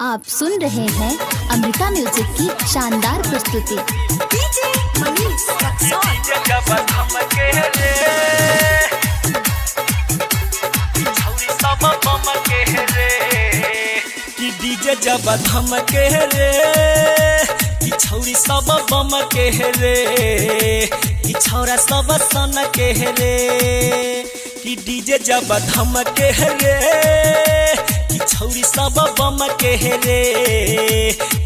आप सुन रहे हैं अमृता म्यूजिक की शानदार प्रस्तुति। डीजे मनीष डीजे जब धमके रे कि छौरी सब बम के रे कि छौरा सब सन के रे कि डीजे जब धमके रे कि छौरी सब बम के रे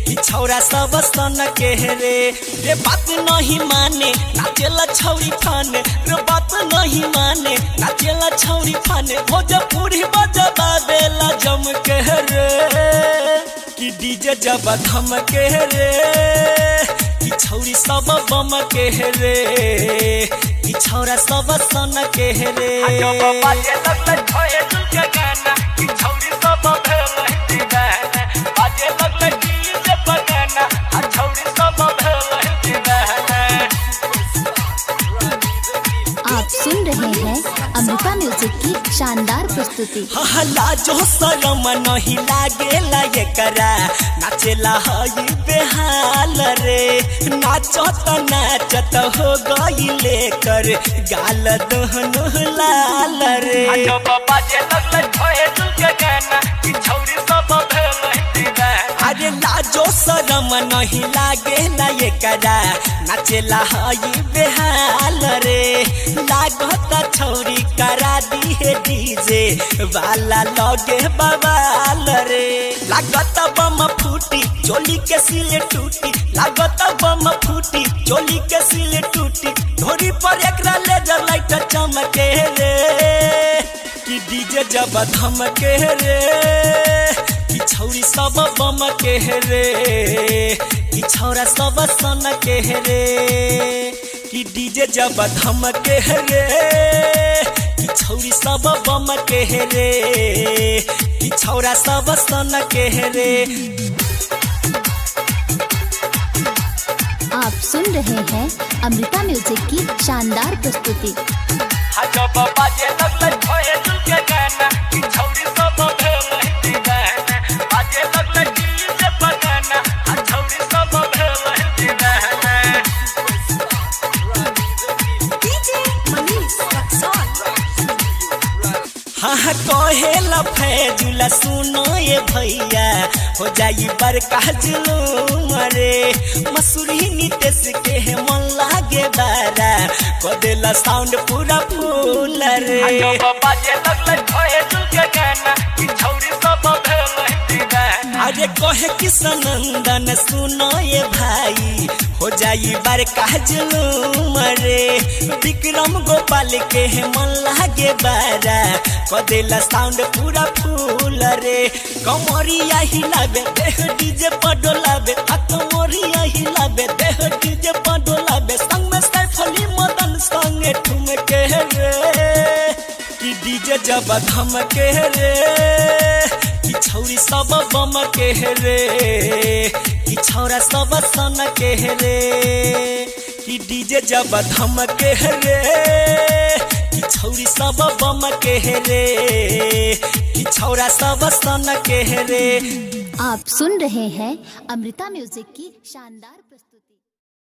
कि छौरा सब सन के रे बात नहीं माने नाचेला छौरी फाने रे बात नहीं माने नाचेला छौरी फाने भोजपुरी बजबा बेला जम के रे कि डीजे जब धमके रे कि छौरी सब बम के रे कि छौरा सब सन के रे आप सुन रहे हैं अमृता म्यूजिक की शानदार प्रस्तुति। लाजो शरम नहीं लागेला ये करा नाचेला हई बेहाल रे नाचत नाचत हो गई लेकर गाल दोहनो लाल रे अरे लाजो शरम नहीं लागेला ये करा नाचेला हई बेहाल रे लागत छौरी करा दी है डीजे वाला लगे बवाल रे लागत बम फूटी चोली के सिले टूटी लागत बम फूटी चोली के सिले टूटी धोरी पर एकरा लेजर लाइट चमके रे कि डीजे जब धमके रे कि छौरी सब बम के रे कि छौरा सब सन के रे कि डीजे जब धमके रे कि छौरी सब बम के रे कि छौरा सब सन के रे। आप सुन रहे हैं अमृता म्यूजिक की शानदार प्रस्तुति। हाँ कहेला फैजुला सुनो ये भैया हो जाई बड़का जुलूम रे मसूरी नितेश के है मन लागे बारा को देला साउंड पूरा फूल रे अरे कहे किसनंदन सुनो ये भाई हो जाई बड़का जुलूम रे विक्रम गोपाल के है मन लागे बारा कदेला साउंड पूरा फूल रे कमरिया हिलाबे देह डीजे पर डोलाबे कमरिया हिलाबे देह डीजे पर डोलाबे संग में सैफली मदन संगे ठुमके रे कि डीजे जब धमके रे कि छौरी सब बम के रे कि छौरा सब सन के रे कि डीजे जब धमके रे कि छौरी सब बम के रे कि छौरा सब सन के रे। आप सुन रहे हैं अमृता म्यूजिक की शानदार प्रस्तुति।